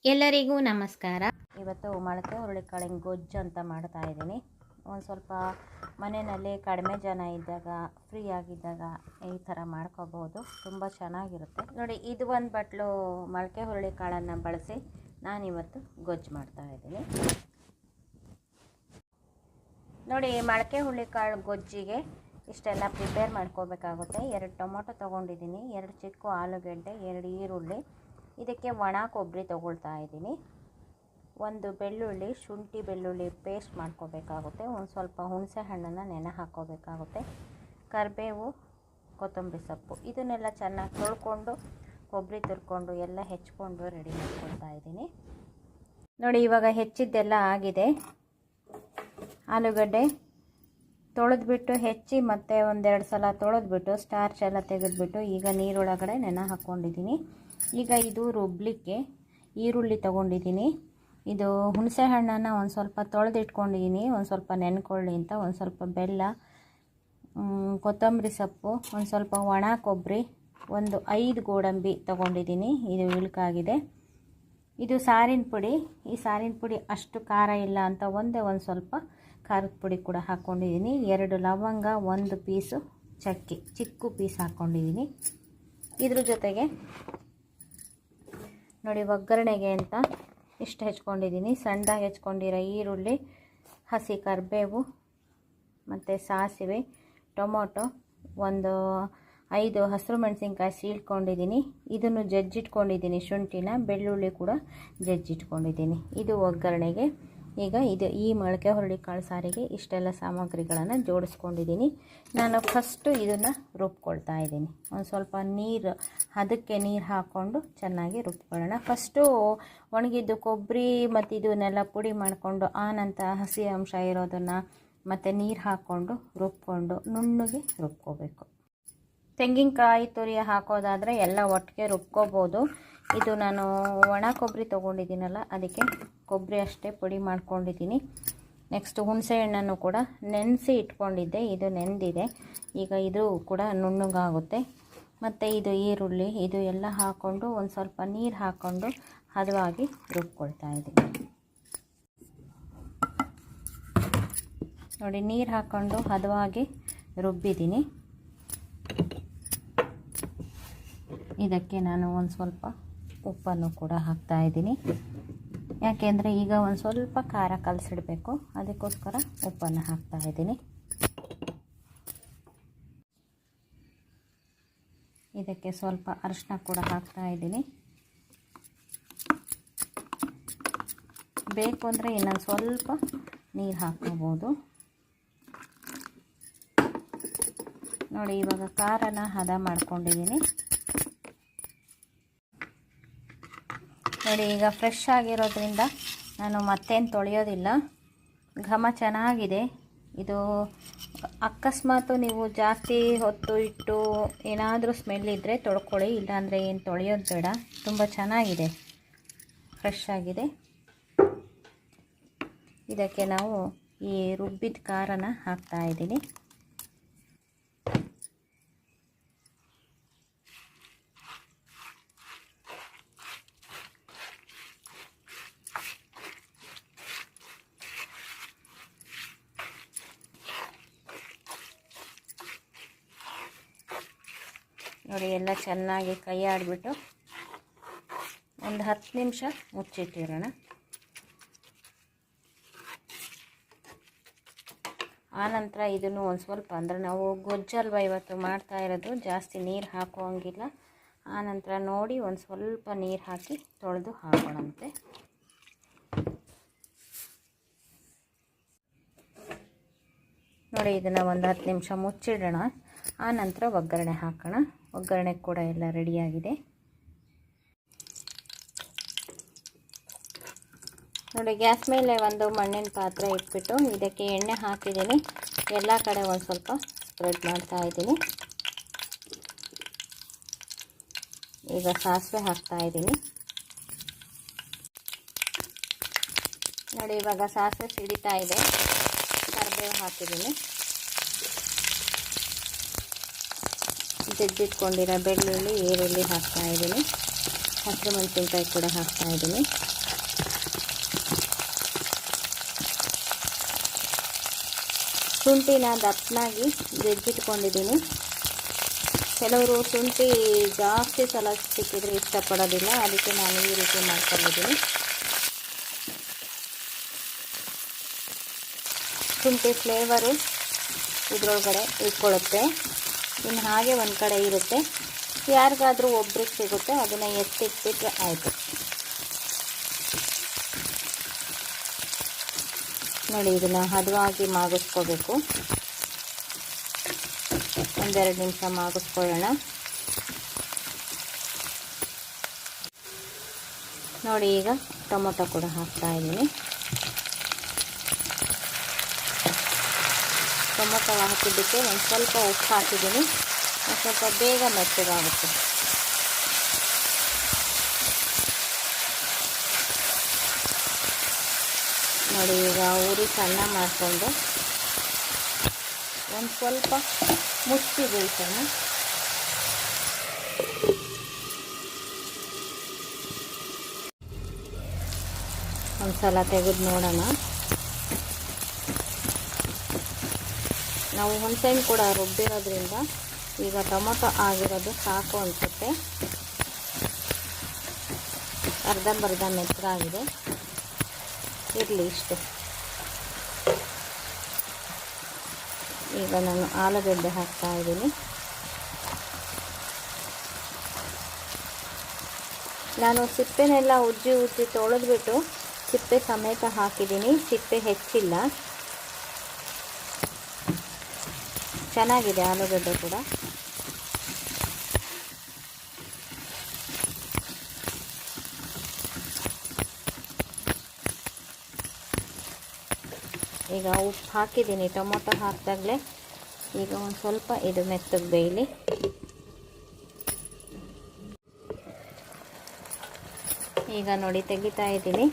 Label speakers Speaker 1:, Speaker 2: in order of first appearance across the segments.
Speaker 1: ಎಲ್ಲರಿಗೂ ನಮಸ್ಕಾರ.
Speaker 2: ಇವತ್ತು ಮೊಳಕೆ ಹುರುಳಿಕಾಳಿನ ಗೊಜ್ಜು ಅಂತ ಮಾಡ್ತಾ ಇದ್ದೀನಿ. ಒಂದು ಸ್ವಲ್ಪ ಮನೆಯಲ್ಲಿ ಕಡಿಮೆ ಜನ ಇದ್ದಾಗ, ಫ್ರೀ ಆಗಿದ್ದಾಗ ಈ ಥರ ಮಾಡ್ಕೋಬೋದು. ತುಂಬ ಚೆನ್ನಾಗಿರುತ್ತೆ ನೋಡಿ. ಇದು ಒಂದು ಬಟ್ಲು ಮೊಳಕೆ ಹುರುಳಿಕಾಳನ್ನು ಬಳಸಿ ನಾನಿವತ್ತು ಗೊಜ್ಜು ಮಾಡ್ತಾ ಇದ್ದೀನಿ. ನೋಡಿ, ಮೊಳಕೆ ಹುರುಳಿಕಾಳು ಗೊಜ್ಜಿಗೆ ಇಷ್ಟೆಲ್ಲ ಪ್ರಿಪೇರ್ ಮಾಡ್ಕೋಬೇಕಾಗುತ್ತೆ. 2 ಟೊಮೊಟೊ ತೊಗೊಂಡಿದ್ದೀನಿ, 2 ಚಿಕ್ಕ ಆಲೂಗೆಡ್ಡೆ, 2 ಈರುಳ್ಳಿ, ಇದಕ್ಕೆ ಒಣ ಕೊಬ್ಬರಿ ತೊಗೊಳ್ತಾ ಇದ್ದೀನಿ. 1 ಬೆಳ್ಳುಳ್ಳಿ, ಶುಂಠಿ ಬೆಳ್ಳುಳ್ಳಿ ಪೇಸ್ಟ್ ಮಾಡ್ಕೋಬೇಕಾಗುತ್ತೆ. ಒಂದು ಸ್ವಲ್ಪ ಹುಣಸೆ ಹಣ್ಣನ್ನು ನೆನೆ ಹಾಕ್ಕೋಬೇಕಾಗುತ್ತೆ. ಕರಿಬೇವು, ಕೊತ್ತಂಬರಿ ಸೊಪ್ಪು, ಇದನ್ನೆಲ್ಲ ಚೆನ್ನಾಗಿ ತೊಳ್ಕೊಂಡು ಕೊಬ್ಬರಿ ತುರ್ಕೊಂಡು ಎಲ್ಲ ಹೆಚ್ಕೊಂಡು ರೆಡಿ ಮಾಡ್ಕೊಳ್ತಾ ಇದ್ದೀನಿ. ನೋಡಿ, ಇವಾಗ ಹೆಚ್ಚಿದ್ದೆಲ್ಲ ಆಗಿದೆ. ಆಲೂಗಡ್ಡೆ ತೊಳೆದ್ಬಿಟ್ಟು ಹೆಚ್ಚಿ ಮತ್ತೆ 1-2 ಸಲ ತೊಳೆದ್ಬಿಟ್ಟು ಸ್ಟಾರ್ಚ್ ಎಲ್ಲ ತೆಗೆದುಬಿಟ್ಟು ಈಗ ನೀರೊಳಗಡೆ ನೆನೆ ಹಾಕ್ಕೊಂಡಿದ್ದೀನಿ. ಈಗ ಇದು ರುಬ್ಲಿಕ್ಕೆ ಈರುಳ್ಳಿ ತೊಗೊಂಡಿದ್ದೀನಿ. ಇದು ಹುಣಸೆ ಹಣ್ಣನ್ನು ಒಂದು ಸ್ವಲ್ಪ ತೊಳೆದಿಟ್ಕೊಂಡಿದ್ದೀನಿ, ಒಂದು ಸ್ವಲ್ಪ ನೆನ್ಕೊಳ್ಳಿ ಅಂತ. ಒಂದು ಸ್ವಲ್ಪ ಬೆಲ್ಲ, ಕೊತ್ತಂಬರಿ ಸೊಪ್ಪು, ಒಂದು ಸ್ವಲ್ಪ ಒಣ ಕೊಬ್ಬರಿ, ಒಂದು 5 ಗೋಡಂಬಿ ತೊಗೊಂಡಿದ್ದೀನಿ. ಇದು ಇಳುಕಾಗಿದೆ. ಇದು ಸಾರಿನ ಪುಡಿ. ಈ ಸಾರಿನ ಪುಡಿ ಅಷ್ಟು ಖಾರ ಇಲ್ಲ ಅಂತ ಒಂದು ಸ್ವಲ್ಪ ಖಾರದ ಪುಡಿ ಕೂಡ ಹಾಕ್ಕೊಂಡಿದ್ದೀನಿ. 2 ಲವಂಗ, 1 ಪೀಸು ಚಕ್ಕೆ, ಚಿಕ್ಕ ಪೀಸ್ ಹಾಕ್ಕೊಂಡಿದ್ದೀನಿ. ಇದ್ರ ಜೊತೆಗೆ ನೋಡಿ, ಒಗ್ಗರಣೆಗೆ ಅಂತ ಇಷ್ಟು ಹೆಚ್ಕೊಂಡಿದ್ದೀನಿ. ಸಣ್ಣದಾಗಿ ಹೆಚ್ಕೊಂಡಿರೋ ಈರುಳ್ಳಿ, ಹಸಿ ಕರಿಬೇವು ಮತ್ತು ಸಾಸಿವೆ, ಟೊಮೊಟೊ, ಒಂದು 5 ಹಸಿರು ಮೆಣಸಿನ್ಕಾಯಿ ಸೀಳ್ಕೊಂಡಿದ್ದೀನಿ. ಇದನ್ನು ಜಜ್ಜಿಟ್ಕೊಂಡಿದ್ದೀನಿ. ಶುಂಠಿನ, ಬೆಳ್ಳುಳ್ಳಿ ಕೂಡ ಜಜ್ಜಿಟ್ಕೊಂಡಿದ್ದೀನಿ. ಇದು ಒಗ್ಗರಣೆಗೆ. ಈಗ ಈ ಮೊಳಕೆ ಹುರುಳಿಕಾಳು ಸಾರಿಗೆ ಇಷ್ಟೆಲ್ಲ ಸಾಮಗ್ರಿಗಳನ್ನು ಜೋಡಿಸ್ಕೊಂಡಿದ್ದೀನಿ. ನಾನು ಫಸ್ಟು ಇದನ್ನು ರುಬ್ಕೊಳ್ತಾ ಇದ್ದೀನಿ. ಒಂದು ಸ್ವಲ್ಪ ಅದಕ್ಕೆ ನೀರು ಹಾಕ್ಕೊಂಡು ಚೆನ್ನಾಗಿ ರುಬ್ಕೊಳ್ಳೋಣ. ಫಸ್ಟು ಒಣಗಿದ್ದು ಕೊಬ್ಬರಿ ಮತ್ತು ಇದನ್ನೆಲ್ಲ ಪುಡಿ ಮಾಡಿಕೊಂಡು ಆನಂತರ ಹಸಿ ಅಂಶ ಇರೋದನ್ನು ಮತ್ತು ನೀರು ಹಾಕ್ಕೊಂಡು ರುಬ್ಕೊಂಡು ನುಣ್ಣಗೆ ರುಬ್ಕೋಬೇಕು. ತೆಂಗಿನಕಾಯಿ ತುರಿ ಹಾಕೋದಾದರೆ ಎಲ್ಲ ಒಟ್ಟಿಗೆ ರುಬ್ಕೋಬೋದು. ಇದು ನಾನು ಒಣ ಕೊಬ್ಬರಿ ತೊಗೊಂಡಿದ್ದೀನಲ್ಲ, ಅದಕ್ಕೆ ಕೊಬ್ಬರಿ ಅಷ್ಟೇ ಪುಡಿ ಮಾಡ್ಕೊಂಡಿದ್ದೀನಿ. ನೆಕ್ಸ್ಟ್ ಹುಣಸೆ ಹಣ್ಣನ್ನು ಕೂಡ ನೆನೆಸಿ ಇಟ್ಕೊಂಡಿದ್ದೆ, ಇದು ನೆಂದಿದೆ. ಈಗ ಇದು ಕೂಡ ನುಣ್ಣಗಾಗುತ್ತೆ. ಮತ್ತು ಇದು ಈರುಳ್ಳಿ, ಇದು ಎಲ್ಲ ಹಾಕ್ಕೊಂಡು ಒಂದು ಸ್ವಲ್ಪ ನೀರು ಹಾಕ್ಕೊಂಡು ಹದವಾಗಿ ರುಬ್ಕೊಳ್ತಾ ಇದ್ದೀನಿ. ನೋಡಿ, ನೀರು ಹಾಕ್ಕೊಂಡು ಹದವಾಗಿ ರುಬ್ಬಿದ್ದೀನಿ. ಇದಕ್ಕೆ ನಾನು ಒಂದು ಸ್ವಲ್ಪ ಉಪ್ಪನ್ನು ಕೂಡ ಹಾಕ್ತಾಯಿದ್ದೀನಿ. ಯಾಕೆಂದರೆ ಈಗ ಒಂದು ಸ್ವಲ್ಪ ಖಾರ ಕಲಸಿಡಬೇಕು, ಅದಕ್ಕೋಸ್ಕರ ಉಪ್ಪನ್ನು ಹಾಕ್ತಾಯಿದ್ದೀನಿ. ಇದಕ್ಕೆ ಸ್ವಲ್ಪ ಅರಿಶಿನ ಕೂಡ ಹಾಕ್ತಾಯಿದ್ದೀನಿ. ಬೇಕು ಅಂದರೆ ಇನ್ನೊಂದು ಸ್ವಲ್ಪ ನೀರು ಹಾಕ್ಕೋಬೋದು. ನೋಡಿ, ಇವಾಗ ಖಾರನ ಹದ ಮಾಡ್ಕೊಂಡಿದ್ದೀನಿ. ನೋಡಿ, ಈಗ ಫ್ರೆಶ್ ಆಗಿರೋದ್ರಿಂದ ನಾನು ಮತ್ತೇನು ತೊಳೆಯೋದಿಲ್ಲ. ಘಮ ಚೆನ್ನಾಗಿದೆ. ಇದು ಅಕಸ್ಮಾತ್ ನೀವು ಜಾಸ್ತಿ ಹೊತ್ತು ಇಟ್ಟು ಏನಾದರೂ ಸ್ಮೆಲ್ ಇದ್ದರೆ ತೊಳ್ಕೊಳ್ಳಿ, ಇಲ್ಲಾಂದರೆ ಏನು ತೊಳೆಯೋದು ಬೇಡ. ತುಂಬ ಚೆನ್ನಾಗಿದೆ, ಫ್ರೆಶ್ ಆಗಿದೆ. ಇದಕ್ಕೆ ನಾವು ಈ ರುಬ್ಬಿದ ಖಾರನ ಹಾಕ್ತಾಯಿದ್ದೀನಿ. ನೋಡಿ, ಎಲ್ಲ ಚೆನ್ನಾಗಿ ಕೈ ಆಡಿಬಿಟ್ಟು ಒಂದು 10 ನಿಮಿಷ ಮುಚ್ಚಿಟ್ಟಿರೋಣ. ಆನಂತರ ಇದನ್ನು ಒಂದು ಸ್ವಲ್ಪ, ಅಂದರೆ ನಾವು ಗೊಜ್ಜಲ್ವ ಇವತ್ತು ಮಾಡ್ತಾ ಇರೋದು, ಜಾಸ್ತಿ ನೀರು ಹಾಕುವಂಗಿಲ್ಲ. ಆನಂತರ ನೋಡಿ ಒಂದು ಸ್ವಲ್ಪ ನೀರು ಹಾಕಿ ತೊಳೆದು ಹಾಕೋಣಂತೆ. ನೋಡಿ, ಇದನ್ನು ಒಂದು 10 ನಿಮಿಷ ಮುಚ್ಚಿಡೋಣ. ಆನಂತರ ಒಗ್ಗರಣೆ ಹಾಕೋಣ. ಒಗ್ಗರಣೆ ಕೂಡ ಎಲ್ಲ ರೆಡಿಯಾಗಿದೆ. ನೋಡಿ, ಗ್ಯಾಸ್ ಮೇಲೆ ಒಂದು ಮಣ್ಣಿನ ಪಾತ್ರೆ ಇಟ್ಬಿಟ್ಟು ಇದಕ್ಕೆ ಎಣ್ಣೆ ಹಾಕಿದ್ದೀನಿ. ಎಲ್ಲ ಕಡೆ ಒಂದು ಸ್ವಲ್ಪ ಸ್ಪ್ರೆಡ್ ಮಾಡ್ತಾ ಇದ್ದೀನಿ. ಈಗ ಸಾಸಿವೆ ಹಾಕ್ತಾ ಇದ್ದೀನಿ. ನೋಡಿ, ಇವಾಗ ಸಾಸಿವೆ ಸಿಡಿತಾ ಇದೆ. ಕರಿಬೇವು ಹಾಕಿದ್ದೀನಿ. ಜಜ್ಜಿಟ್ಕೊಂಡಿರೋ ಬೆಳ್ಳುಳ್ಳಿ, ಈರುಳ್ಳಿ ಹಾಕ್ತಾ ಇದ್ದೀನಿ. ಹಸಿಮೆಣಸಿನ್ಕಾಯಿ ಕೂಡ ಹಾಕ್ತಾಯಿದ್ದೀನಿ. ಶುಂಠಿನ ದಪ್ಪನಾಗಿ ಜಜ್ಜಿಟ್ಕೊಂಡಿದ್ದೀನಿ. ಕೆಲವರು ಶುಂಠಿ ಜಾಸ್ತಿ ಸಲ ಸಿಕ್ಕಿದ್ರೆ ಇಷ್ಟಪಡೋದಿಲ್ಲ, ಅದಕ್ಕೆ ನಾನು ಈ ರೀತಿ ಮಾಡ್ಕೊಂಡಿದ್ದೀನಿ. ಶುಂಠಿ ಫ್ಲೇವರು ಇದರೊಳಗಡೆ ಇಟ್ಕೊಳ್ಳುತ್ತೆ. ಇನ್ನು ಹಾಗೆ ಒಂದು ಕಡೆ ಇರುತ್ತೆ, ಯಾರಿಗಾದರೂ ಒಬ್ರಿಗೆ ಸಿಗುತ್ತೆ, ಅದನ್ನು ಎತ್ತಿಟ್ಬಿಟ್ರೆ ಆಯಿತು. ನೋಡಿ, ಇದನ್ನು ಹದವಾಗಿ ಮಾಗಿಸ್ಕೋಬೇಕು. ಒಂದೆರಡು ನಿಮಿಷ ಮಾಗಿಸ್ಕೊಳ್ಳೋಣ. ನೋಡಿ, ಈಗ ಟೊಮೊಟೊ ಕೂಡ ಹಾಕ್ತಾಯಿದ್ದೀನಿ. ಟೊಮೊಟೊ ಹಾಕಿದ್ದಕ್ಕೆ ಒಂದು ಸ್ವಲ್ಪ ಉಪ್ಪು ಹಾಕಿದ್ದೀನಿ. ಒಂದು ಸ್ವಲ್ಪ ಬೇಗ ಮೆತ್ತಗಾಗುತ್ತೆ. ನೋಡಿ, ಈಗ ಉರಿ ಸಣ್ಣ ಮಾಡಿಕೊಂಡು ಒಂದು ಸ್ವಲ್ಪ ಮುಚ್ಚಿ ಬೇಯಿಸೋಣ. ಒಂದು ಸಲ ತೆಗೆದು ನೋಡೋಣ. ನಾವು ಹುಣಸೆಹಣ್ಣು ಕೂಡ ರುಬ್ಬಿರೋದ್ರಿಂದ ಈಗ ಟೊಮೊಟೊ ಆಗಿರೋದು ಸಾಕು ಅನಿಸುತ್ತೆ. ಅರ್ಧಂಬರ್ಧ ಮೆತ್ತಗಾಗಿದೆ, ಇರಲಿ ಇಷ್ಟು. ಈಗ ನಾನು ಆಲೂಗಡ್ಡೆ ಹಾಕ್ತಾಯಿದ್ದೀನಿ. ನಾನು ಸಿಪ್ಪೆನೆಲ್ಲ ಉಜ್ಜಿ ತೊಳೆದ್ಬಿಟ್ಟು ಸಿಪ್ಪೆ ಸಮೇತ ಹಾಕಿದ್ದೀನಿ. ಸಿಪ್ಪೆ ಹೆಚ್ಚಿಲ್ಲ, ಚೆನ್ನಾಗಿದೆ ಆಲೂಗಡ್ಡೆ ಕೂಡ. ಈಗ ಉಪ್ಪು ಹಾಕಿದ್ದೀನಿ ಟೊಮೊಟೊ ಹಾಕಿದಾಗಲೇ. ಈಗ ಒಂದು ಸ್ವಲ್ಪ ಇದು ಮೆತ್ತಗೆ ಬೇಯಲಿ. ಈಗ ನೋಡಿ, ತೆಗಿತಾ ಇದ್ದೀನಿ.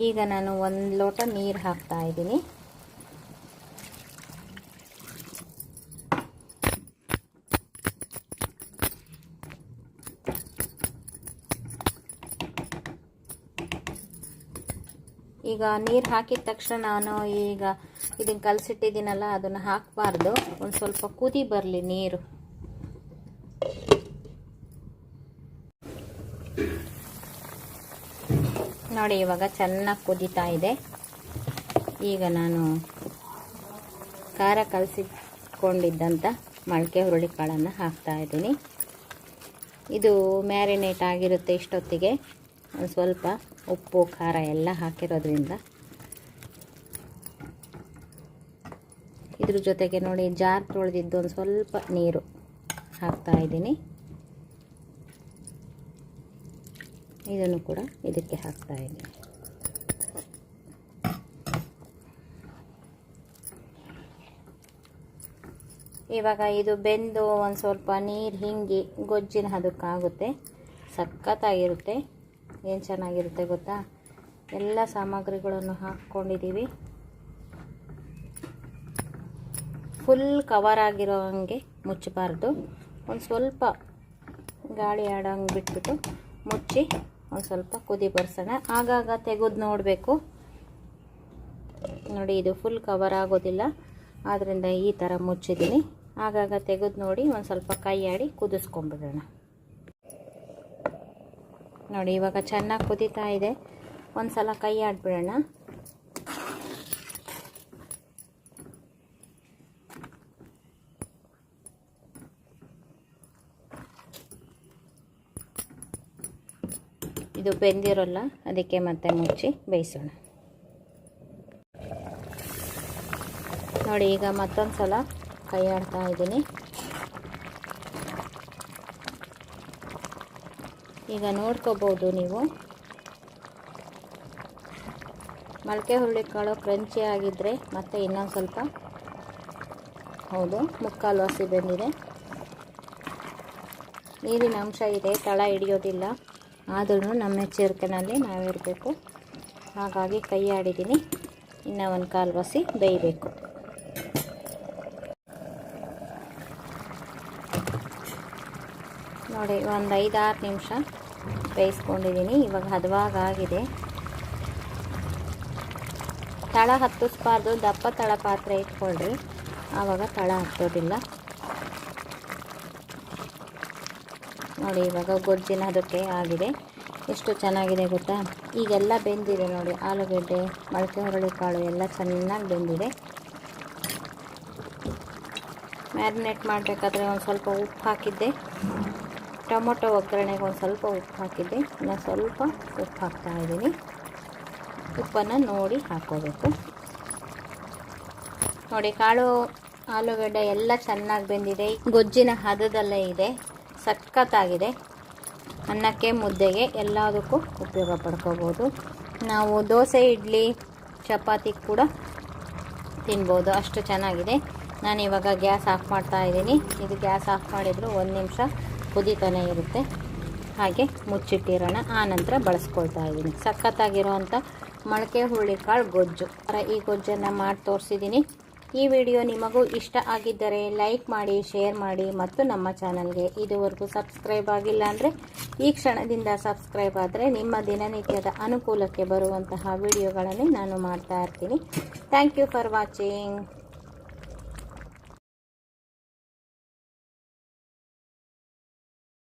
Speaker 2: ಈಗ ನಾನು 1 ಲೋಟ ನೀರು ಹಾಕ್ತಾ ಇದ್ದೀನಿ. ಈಗ ನೀರು ಹಾಕಿದ ತಕ್ಷಣ ನಾನು ಈಗ ಇದನ್ನು ಕಲಸಿಟ್ಟಿದ್ದೀನಲ್ಲ, ಅದನ್ನು ಹಾಕಬಾರ್ದು. ಒಂದು ಸ್ವಲ್ಪ ಕುದಿ ಬರಲಿ ನೀರು. ನೋಡಿ, ಇವಾಗ ಚೆನ್ನಾಗಿ ಕುದೀತಾ ಇದೆ. ಈಗ ನಾನು ಖಾರ ಕಲಸಿಟ್ಕೊಂಡಿದ್ದಂಥ ಮೊಳಕೆ ಹುರುಳಿಕಾಳನ್ನು ಹಾಕ್ತಾಯಿದ್ದೀನಿ. ಇದು ಮ್ಯಾರಿನೇಟ್ ಆಗಿರುತ್ತೆ ಇಷ್ಟೊತ್ತಿಗೆ. ಒಂದು ಸ್ವಲ್ಪ ಉಪ್ಪು ಖಾರ ಎಲ್ಲ ಹಾಕಿರೋದ್ರಿಂದ. ಇದ್ರ ಜೊತೆಗೆ ನೋಡಿ, ಜಾರ್ ತೊಳೆದಿದ್ದು ಒಂದು ಸ್ವಲ್ಪ ನೀರು ಹಾಕ್ತಾಯಿದ್ದೀನಿ. ಇದನ್ನು ಕೂಡ ಇದಕ್ಕೆ ಹಾಕ್ತಾಯಿದ್ದೀನಿ. ಇವಾಗ ಇದು ಬೆಂದು ಒಂದು ಸ್ವಲ್ಪ ನೀರು ಹಿಂಗಿ ಗೊಜ್ಜಿನ ಹದಕ್ಕಾಗುತ್ತೆ. ಸಖತ್ತಾಗಿರುತ್ತೆ. ಏನು ಚೆನ್ನಾಗಿರುತ್ತೆ ಗೊತ್ತಾ? ಎಲ್ಲ ಸಾಮಗ್ರಿಗಳನ್ನು ಹಾಕ್ಕೊಂಡಿದ್ದೀವಿ. ಫುಲ್ ಕವರ್ ಆಗಿರೋ ಹಂಗೆ ಮುಚ್ಚಬಾರ್ದು. ಒಂದು ಸ್ವಲ್ಪ ಗಾಳಿ ಆಡೋಂಗೆ ಬಿಟ್ಬಿಟ್ಟು ಮುಚ್ಚಿ ಒಂದು ಸ್ವಲ್ಪ ಕುದಿ ಬರ್ಸೋಣ. ಆಗಾಗ ತೆಗೆದು ನೋಡಬೇಕು. ನೋಡಿ, ಇದು ಫುಲ್ ಕವರ್ ಆಗೋದಿಲ್ಲ, ಆದ್ದರಿಂದ ಈ ಥರ ಮುಚ್ಚಿದ್ದೀನಿ. ಆಗಾಗ ತೆಗೆದು ನೋಡಿ ಒಂದು ಸ್ವಲ್ಪ ಕೈ ಆಡಿ ಕುದಿಸ್ಕೊಂಡ್ಬಿಡೋಣ. ನೋಡಿ, ಇವಾಗ ಚೆನ್ನಾಗಿ ಕುದೀತಾ ಇದೆ. ಒಂದು ಸಲ ಕೈ ಆಡಿಬಿಡೋಣ. ಇದು ಬೆಂದಿರೋಲ್ಲ, ಅದಕ್ಕೆ ಮತ್ತೆ ಮುಚ್ಚಿ ಬೇಯಿಸೋಣ. ನೋಡಿ, ಈಗ ಮತ್ತೊಂದು ಸಲ ಕೈ ಆಡ್ತಾ ಇದ್ದೀನಿ. ಈಗ ನೋಡ್ಕೋಬೋದು ನೀವು, ಮೊಳಕೆ ಹುರುಳಿಕಾಳು ಕ್ರಂಚಿ ಆಗಿದ್ದರೆ ಮತ್ತೆ ಇನ್ನೊಂದು ಸ್ವಲ್ಪ, ಹೌದು, ಮುಕ್ಕಾಲು ಹಸಿ ಬೆಂದಿದೆ. ನೀರಿನ ಅಂಶ ಇದೆ, ತಳ ಹಿಡಿಯೋದಿಲ್ಲ. ಆದ್ರೂ ನಮ್ಮ ಎಚ್ಚರಿಕೆಯಲ್ಲಿ ನಾವಿರಬೇಕು. ಹಾಗಾಗಿ ಕೈ ಆಡಿದ್ದೀನಿ. ಇನ್ನೂ ಒಂದು ಕಾಲು ಹಸಿ ಬೇಯಬೇಕು. ನೋಡಿ ಒಂದು 5-6 ನಿಮಿಷ ಬೇಯಿಸ್ಕೊಂಡಿದ್ದೀನಿ. ಇವಾಗ ಹದವಾಗಿದೆ. ತಳ ಹತ್ತಿಸ್ಬಾರ್ದು, ದಪ್ಪ ತಳ ಪಾತ್ರೆ ಇಟ್ಕೊಳ್ರಿ, ಆವಾಗ ತಳ ಹತ್ತೋದಿಲ್ಲ. ನೋಡಿ ಇವಾಗ ಗೊಜ್ಜಿನ ಅದಕ್ಕೆ ಆಗಿದೆ. ಎಷ್ಟು ಚೆನ್ನಾಗಿದೆ ಗೊತ್ತಾ. ಈಗೆಲ್ಲ ಬೆಂದಿದೆ ನೋಡಿ. ಆಲೂಗಡ್ಡೆ, ಮೊಳಕೆ ಹುರುಳಿಕಾಳು ಎಲ್ಲ ಚೆನ್ನಾಗಿ ಬೆಂದಿದೆ. ಮ್ಯಾರಿನೇಟ್ ಮಾಡಬೇಕಾದ್ರೆ ಒಂದು ಸ್ವಲ್ಪ ಉಪ್ಪು ಹಾಕಿದ್ದೆ. ಟೊಮೊಟೊ ಒಗ್ಗರಣೆಗೆ ಒಂದು ಸ್ವಲ್ಪ ಉಪ್ಪು ಹಾಕಿದ್ದೆ. ಇನ್ನು ಸ್ವಲ್ಪ ಉಪ್ಪು ಹಾಕ್ತಾಯಿದ್ದೀನಿ. ಉಪ್ಪನ್ನು ನೋಡಿ ಹಾಕ್ಕೋಬೇಕು. ನೋಡಿ ಕಾಳು, ಆಲೂಗಡ್ಡೆ ಎಲ್ಲ ಚೆನ್ನಾಗಿ ಬೆಂದಿದೆ. ಗೊಜ್ಜಿನ ಹದದಲ್ಲೇ ಇದೆ. ಸಖತ್ತಾಗಿದೆ. ಅನ್ನಕ್ಕೆ, ಮುದ್ದೆಗೆ ಎಲ್ಲದಕ್ಕೂ ಉಪಯೋಗ ಪಡ್ಕೋಬೋದು. ನಾವು ದೋಸೆ, ಇಡ್ಲಿ, ಚಪಾತಿ ಕೂಡ ತಿನ್ಬೋದು. ಅಷ್ಟು ಚೆನ್ನಾಗಿದೆ. ನಾನಿವಾಗ ಗ್ಯಾಸ್ ಆಫ್ ಮಾಡ್ತಾ ಇದ್ದೀನಿ. ಇದು ಗ್ಯಾಸ್ ಆಫ್ ಮಾಡಿದ್ರು 1 ನಿಮಿಷ ಕುದೀತಾನೆ ಇರುತ್ತೆ. ಹಾಗೆ ಮುಚ್ಚಿಟ್ಟಿರೋಣ. ಆನಂತರ ಬಳಸ್ಕೊಳ್ತಾ ಇದ್ದೀನಿ. ಸಖತ್ತಾಗಿರೋವಂಥ ಮೊಳಕೆ ಹುರುಳಿಕಾಳು ಗೊಜ್ಜು. ಈ ಗೊಜ್ಜನ್ನು ಮಾಡಿ ತೋರಿಸಿದ್ದೀನಿ. ಈ ವಿಡಿಯೋ ನಿಮಗೂ ಇಷ್ಟ ಆಗಿದ್ದರೆ ಲೈಕ್ ಮಾಡಿ, ಶೇರ್ ಮಾಡಿ ಮತ್ತು ನಮ್ಮ ಚಾನಲ್ಗೆ ಇದುವರೆಗೂ ಸಬ್ಸ್ಕ್ರೈಬ್ ಆಗಿಲ್ಲ ಅಂದರೆ ಈ ಕ್ಷಣದಿಂದ ಸಬ್ಸ್ಕ್ರೈಬ್ ಆದರೆ ನಿಮ್ಮ ದಿನನಿತ್ಯದ ಅನುಕೂಲಕ್ಕೆ ಬರುವಂತಹ ವಿಡಿಯೋಗಳನ್ನು ನಾನು ಮಾಡ್ತಾ ಇರ್ತೀನಿ. Thank you for watching.